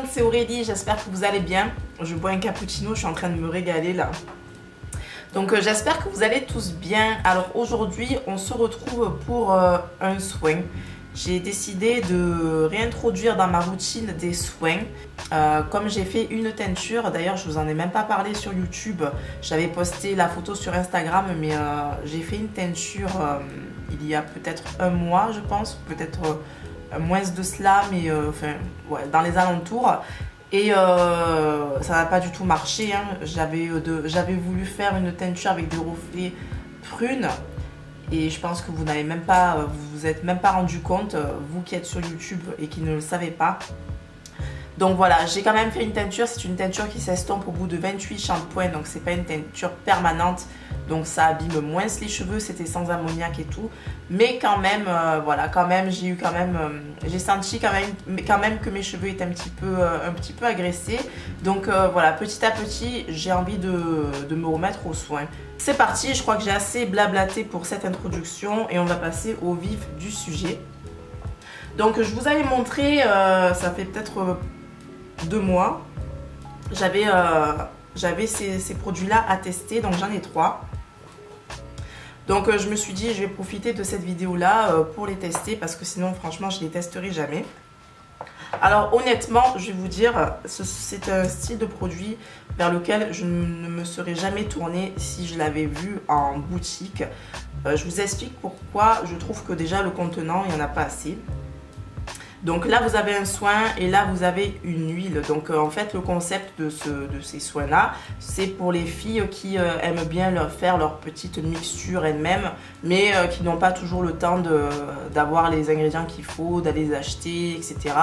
c'est Aurélie, j'espère que vous allez bien. Je bois un cappuccino, je suis en train de me régaler là. Donc j'espère que vous allez tous bien. Alors aujourd'hui on se retrouve pour un soin. J'ai décidé de réintroduire dans ma routine des soins. Comme j'ai fait une teinture, d'ailleurs je vous en ai même pas parlé sur YouTube. J'avais posté la photo sur Instagram, mais j'ai fait une teinture il y a peut-être un mois je pense, peut-être moins de cela, mais enfin ouais, dans les alentours. Et ça n'a pas du tout marché, hein. J'avais voulu faire une teinture avec des reflets prunes. Et je pense que vous n'avez même pas, vous êtes même pas rendu compte, vous qui êtes sur YouTube et qui ne le savez pas. Donc voilà, j'ai quand même fait une teinture. C'est une teinture qui s'estompe au bout de 28 shampoings. Donc c'est pas une teinture permanente. Donc ça abîme moins les cheveux. C'était sans ammoniac et tout. Mais quand même, voilà, quand même, j'ai senti quand même que mes cheveux étaient un petit peu agressés. Donc voilà, petit à petit, j'ai envie de me remettre aux soins. C'est parti, je crois que j'ai assez blablaté pour cette introduction. Et on va passer au vif du sujet. Donc je vous avais montré, ça fait peut-être 2 mois, j'avais ces produits-là à tester, donc j'en ai 3. Donc je me suis dit, je vais profiter de cette vidéo-là pour les tester, parce que sinon, franchement, je ne les testerai jamais. Alors honnêtement, je vais vous dire, c'est un style de produit vers lequel je ne me serais jamais tournée si je l'avais vu en boutique. Je vous explique pourquoi. Je trouve que déjà le contenant, il n'y en a pas assez. Donc là vous avez un soin et là vous avez une huile. Donc en fait le concept de ces soins là, c'est pour les filles qui aiment bien faire leur petite mixture elles-mêmes, mais qui n'ont pas toujours le temps d'avoir les ingrédients qu'il faut, d'aller les acheter, etc.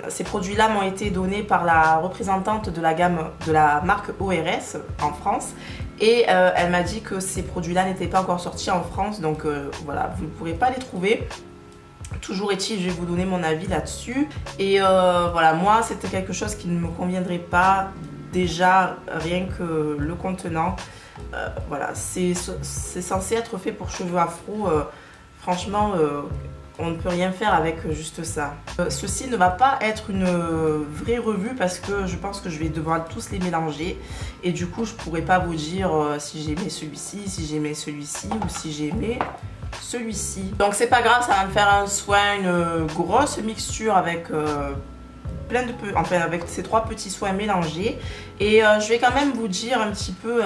Ces produits là m'ont été donnés par la représentante de la gamme de la marque ORS en France. Et elle m'a dit que ces produits là n'étaient pas encore sortis en France. Donc voilà, vous ne pourrez pas les trouver. Toujours est-il, je vais vous donner mon avis là-dessus. Et voilà, moi c'était quelque chose qui ne me conviendrait pas. Déjà, rien que le contenant, voilà, c'est censé être fait pour cheveux afro. Franchement, on ne peut rien faire avec juste ça. Ceci ne va pas être une vraie revue parce que je pense que je vais devoir tous les mélanger. Et du coup, je pourrais pas vous dire si j'aimais celui-ci, si j'aimais celui-ci ou si j'aimais celui-ci. Donc c'est pas grave, ça va me faire un soin, une grosse mixture avec avec ces 3 petits soins mélangés. Et je vais quand même vous dire un petit peu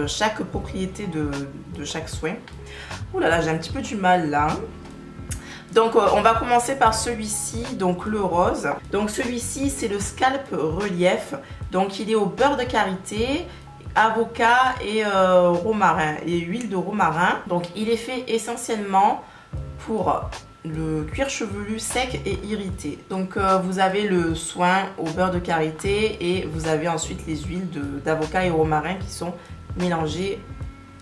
chaque propriété de chaque soin. Ouh là là, j'ai un petit peu du mal là. Donc on va commencer par celui-ci, donc le rose. Donc celui-ci c'est le Scalp Relief. Donc il est au beurre de karité, avocat et romarin et huile de romarin. Donc il est fait essentiellement pour le cuir chevelu sec et irrité. Donc vous avez le soin au beurre de karité et vous avez ensuite les huiles d'avocat et romarin qui sont mélangées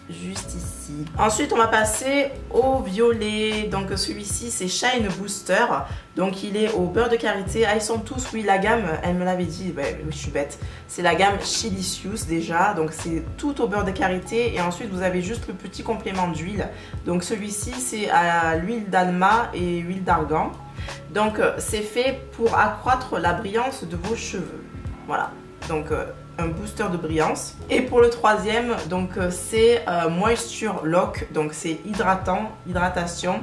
juste ici. Ensuite on va passer au violet. Donc celui-ci c'est Shine Booster. Donc il est au beurre de karité. Ah, ils sont tous, oui, la gamme, elle me l'avait dit, ouais, je suis bête. C'est la gamme Chilicious déjà. Donc c'est tout au beurre de karité. Et ensuite vous avez juste le petit complément d'huile. Donc celui-ci c'est à l'huile d'alma et huile d'argan. Donc c'est fait pour accroître la brillance de vos cheveux. Voilà. Donc un booster de brillance. Et pour le troisième, donc c'est Moisture Lock, donc c'est hydratation.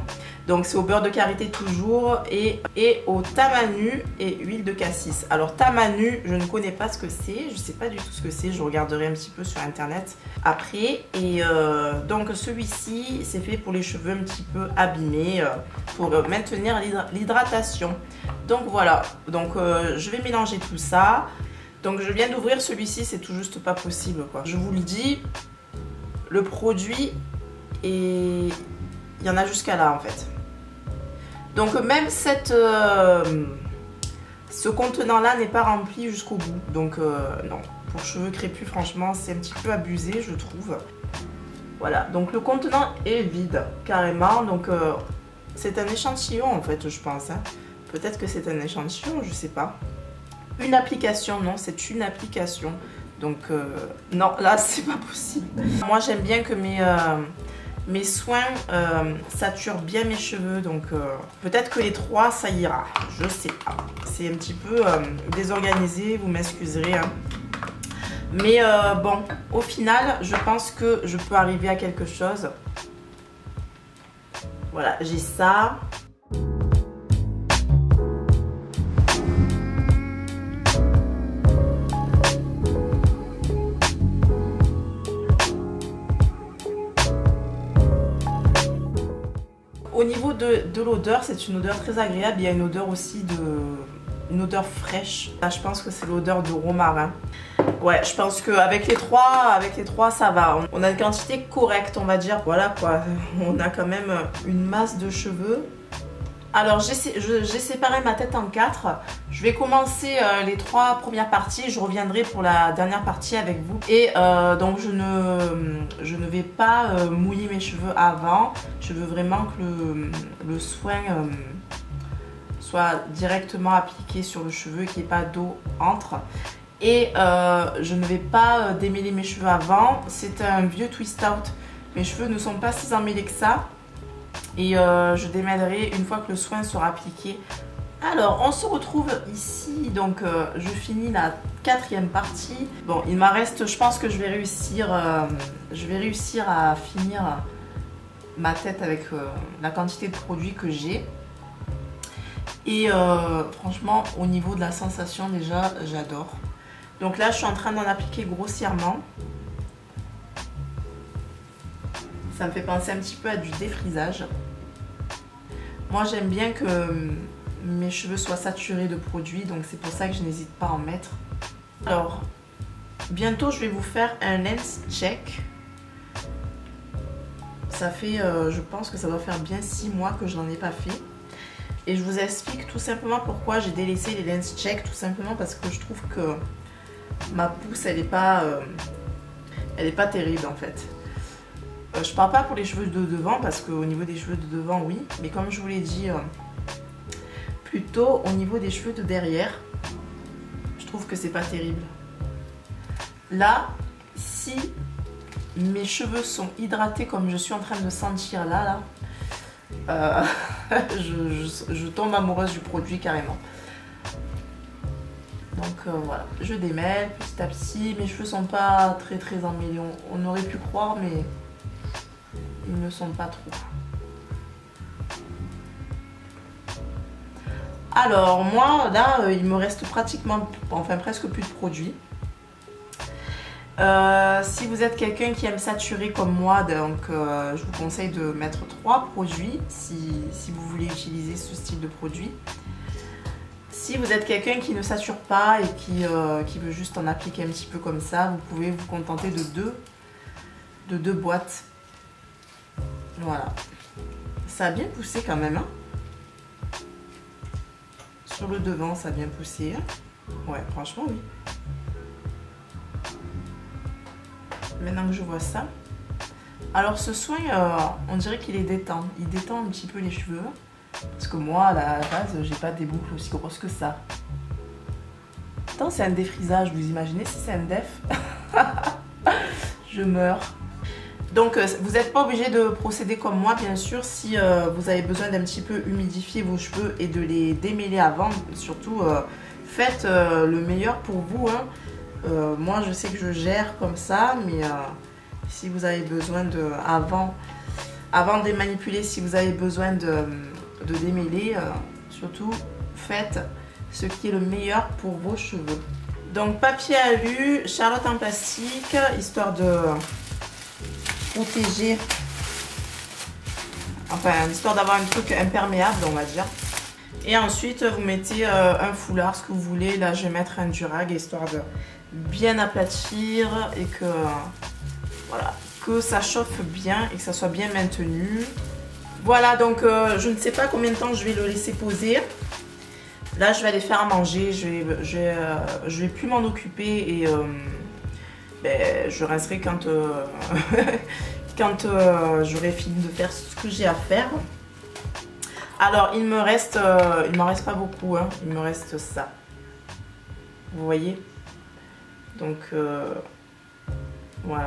Donc c'est au beurre de karité toujours et au tamanu et huile de cassis. Alors tamanu, je ne connais pas ce que c'est, je sais pas du tout ce que c'est, je regarderai un petit peu sur internet après. Et donc celui-ci c'est fait pour les cheveux un petit peu abîmés, pour maintenir l'hydratation. Donc voilà, donc je vais mélanger tout ça. Donc je viens d'ouvrir celui-ci, c'est tout juste pas possible quoi. Je vous le dis, le produit, et il y en a jusqu'à là en fait. Donc même ce contenant là n'est pas rempli jusqu'au bout. Donc non, pour cheveux crépus franchement c'est un petit peu abusé je trouve. Voilà, donc le contenant est vide carrément. Donc c'est un échantillon en fait je pense, hein. Peut-être que c'est un échantillon, je sais pas. Une application, non, c'est une application. Donc non, là c'est pas possible. Moi j'aime bien que mes mes soins saturent bien mes cheveux, donc peut-être que les 3 ça ira, je sais pas. C'est un petit peu désorganisé, vous m'excuserez. Hein. Mais bon, au final, je pense que je peux arriver à quelque chose. Voilà, j'ai ça. Au niveau de l'odeur, c'est une odeur très agréable. Il y a une odeur aussi une odeur fraîche. Là, je pense que c'est l'odeur de romarin. Ouais, je pense qu'avec les trois, ça va. On a une quantité correcte, on va dire. Voilà quoi, on a quand même une masse de cheveux. Alors, j'ai séparé ma tête en 4. Je vais commencer les 3 premières parties. Je reviendrai pour la dernière partie avec vous. Et donc, je ne vais pas mouiller mes cheveux avant. Je veux vraiment que le soin soit directement appliqué sur le cheveu et qu'il n'y ait pas d'eau entre. Et je ne vais pas démêler mes cheveux avant. C'est un vieux twist out. Mes cheveux ne sont pas si emmêlés que ça. Et je démêlerai une fois que le soin sera appliqué. Alors, on se retrouve ici. Donc, je finis la 4e partie. Bon, il m'en reste, je pense que je vais réussir à finir ma tête avec la quantité de produits que j'ai. Et franchement, au niveau de la sensation, déjà, j'adore. Donc là, je suis en train d'en appliquer grossièrement. Ça me fait penser un petit peu à du défrisage. Moi, j'aime bien que mes cheveux soient saturés de produits, donc c'est pour ça que je n'hésite pas à en mettre. Alors, bientôt, je vais vous faire un lens check. Ça fait, je pense que ça doit faire bien 6 mois que je n'en ai pas fait. Et je vous explique tout simplement pourquoi j'ai délaissé les lens check. Tout simplement parce que je trouve que ma pousse, elle est pas terrible en fait. Je parle pas pour les cheveux de devant parce qu'au niveau des cheveux de devant, oui. Mais comme je vous l'ai dit, plutôt au niveau des cheveux de derrière, je trouve que c'est pas terrible. Là, si mes cheveux sont hydratés comme je suis en train de sentir là, je tombe amoureuse du produit carrément. Donc voilà, je démêle petit à petit. Mes cheveux sont pas très emmêlés. On aurait pu croire, mais ils ne sont pas trop. Alors moi là, il me reste pratiquement, enfin presque plus de produits. Si vous êtes quelqu'un qui aime saturer comme moi, donc je vous conseille de mettre 3 produits si vous voulez utiliser ce style de produit. Si vous êtes quelqu'un qui ne sature pas et qui veut juste en appliquer un petit peu comme ça, vous pouvez vous contenter de deux boîtes. Voilà. Ça a bien poussé quand même. Hein. Sur le devant, ça a bien poussé. Ouais, franchement, oui. Maintenant que je vois ça. Alors ce soin, on dirait qu'il est détend. Il détend un petit peu les cheveux. Parce que moi, à la base, j'ai pas des boucles aussi grosses que ça. Attends, c'est un défrisage. Vous imaginez si c'est un def? Je meurs. Donc, vous n'êtes pas obligé de procéder comme moi, bien sûr. Si vous avez besoin d'un petit peu humidifier vos cheveux et de les démêler avant, surtout, faites le meilleur pour vous. Hein. Moi, je sais que je gère comme ça, mais si vous avez besoin de... Avant de les manipuler, si vous avez besoin de démêler, surtout, faites ce qui est le meilleur pour vos cheveux. Donc, papier alu, charlotte en plastique, histoire de protéger, enfin, histoire d'avoir un truc imperméable, on va dire. Et ensuite, vous mettez un foulard, ce que vous voulez. Là, je vais mettre un durag, histoire de bien aplatir et que, voilà, que ça chauffe bien et que ça soit bien maintenu. Voilà, donc je ne sais pas combien de temps je vais le laisser poser. Là, je vais aller faire à manger. Je vais plus m'en occuper et je rincerai quand, quand j'aurai fini de faire ce que j'ai à faire. Alors, il m'en reste pas beaucoup. Hein. Il me reste ça. Vous voyez? Donc, voilà.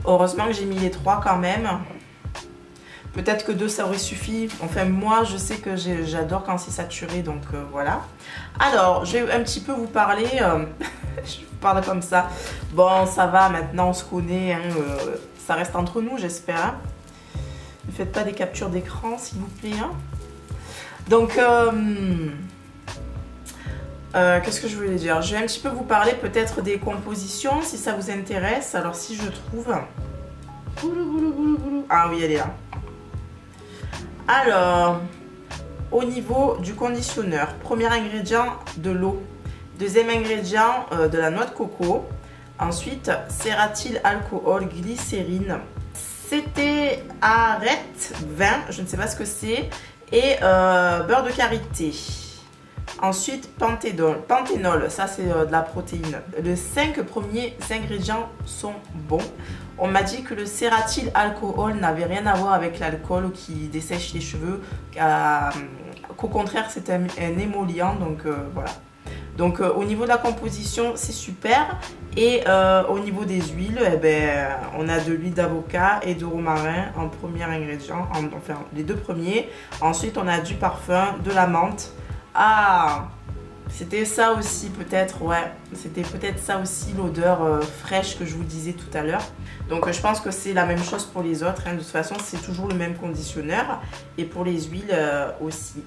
Heureusement que j'ai mis les 3 quand même. Peut-être que 2 ça aurait suffi. Enfin moi je sais que j'adore quand c'est saturé, donc voilà. Alors je vais un petit peu vous parler, je vous parle comme ça. Bon ça va, maintenant on se connaît, hein, ça reste entre nous j'espère. Ne faites pas des captures d'écran s'il vous plaît. Hein. Donc qu'est-ce que je voulais dire? Je vais un petit peu vous parler peut-être des compositions si ça vous intéresse. Alors si je trouve... Ah oui, elle est là. Alors, au niveau du conditionneur, premier ingrédient, de l'eau. Deuxième ingrédient, de la noix de coco. Ensuite, cératyle, alcool, glycérine. C'était arête 20, je ne sais pas ce que c'est. Et beurre de karité. Ensuite, panthénol, ça c'est de la protéine. Les 5 premiers ingrédients sont bons. On m'a dit que le cératyle alcool n'avait rien à voir avec l'alcool qui dessèche les cheveux, qu'au contraire c'est un émollient, donc voilà. Donc au niveau de la composition c'est super, et au niveau des huiles, eh ben, on a de l'huile d'avocat et de romarin en premier ingrédient, enfin les 2 premiers. Ensuite on a du parfum, de la menthe. Ah, c'était ça aussi peut-être, ouais, c'était peut-être ça aussi l'odeur fraîche que je vous disais tout à l'heure. Donc je pense que c'est la même chose pour les autres, hein. De toute façon c'est toujours le même conditionneur, et pour les huiles aussi.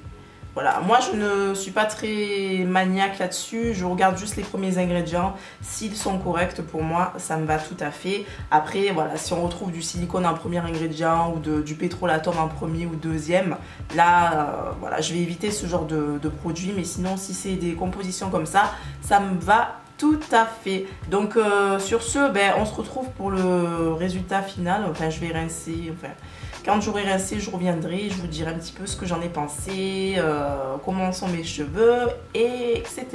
Voilà, moi je ne suis pas très maniaque là-dessus, je regarde juste les premiers ingrédients, s'ils sont corrects pour moi, ça me va tout à fait. Après, voilà, si on retrouve du silicone en premier ingrédient ou du pétrolatum en premier ou deuxième, là, voilà, je vais éviter ce genre de produit, mais sinon si c'est des compositions comme ça me va tout à fait. Donc sur ce, ben, on se retrouve pour le résultat final. Enfin, je vais rincer, enfin... Quand j'aurai rincé, je reviendrai, je vous dirai un petit peu ce que j'en ai pensé, comment sont mes cheveux, etc.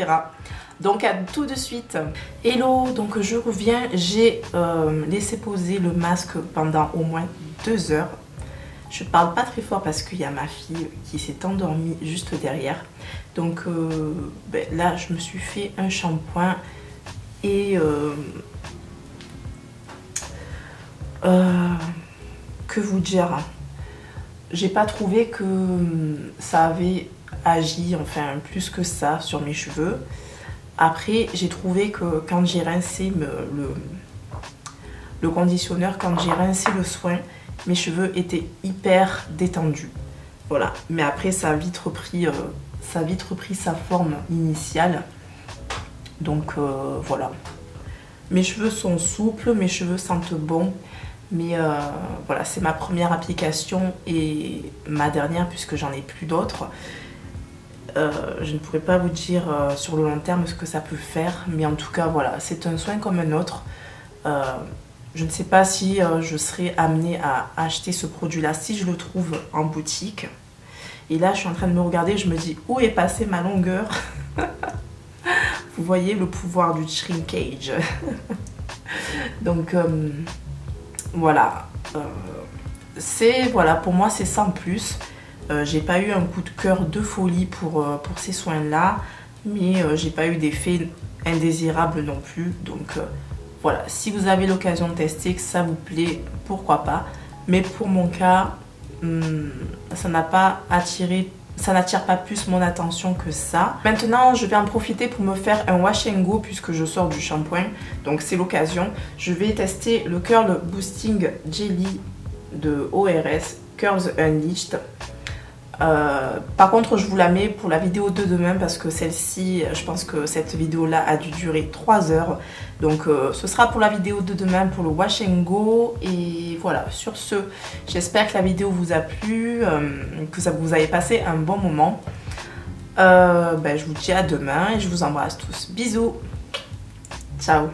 Donc à tout de suite. Hello, donc je reviens, j'ai laissé poser le masque pendant au moins 2 heures. Je parle pas très fort parce qu'il y a ma fille qui s'est endormie juste derrière. Donc ben, là, je me suis fait un shampoing et... que vous dire, j'ai pas trouvé que ça avait agi, enfin plus que ça sur mes cheveux. Après j'ai trouvé que quand j'ai rincé le conditionneur, quand j'ai rincé le soin, mes cheveux étaient hyper détendus. Voilà, mais après ça a vite repris sa forme initiale. Donc voilà, mes cheveux sont souples, mes cheveux sentent bon. Mais voilà, c'est ma première application et ma dernière puisque j'en ai plus d'autres. Je ne pourrais pas vous dire sur le long terme ce que ça peut faire, mais en tout cas voilà, c'est un soin comme un autre. Je ne sais pas si je serai amenée à acheter ce produit-là si je le trouve en boutique. Et là, je suis en train de me regarder, je me dis où est passée ma longueur. Vous voyez le pouvoir du shrinkage. Donc voilà, voilà, pour moi c'est sans plus. J'ai pas eu un coup de cœur de folie pour ces soins là, mais j'ai pas eu d'effet indésirable non plus. Donc voilà, si vous avez l'occasion de tester, que ça vous plaît, pourquoi pas. Mais pour mon cas, ça n'a pas attiré, ça n'attire pas plus mon attention que ça. Maintenant, je vais en profiter pour me faire un wash and go puisque je sors du shampoing. Donc c'est l'occasion. Je vais tester le Curl Boosting Jelly de ORS, Curls Unleashed. Par contre, je vous la mets pour la vidéo de demain parce que celle-ci, je pense que cette vidéo-là a dû durer 3 heures. Donc ce sera pour la vidéo de demain pour le wash and go. Et voilà, sur ce, j'espère que la vidéo vous a plu, que vous avez passé un bon moment. Ben, je vous dis à demain et je vous embrasse tous. Bisous. Ciao.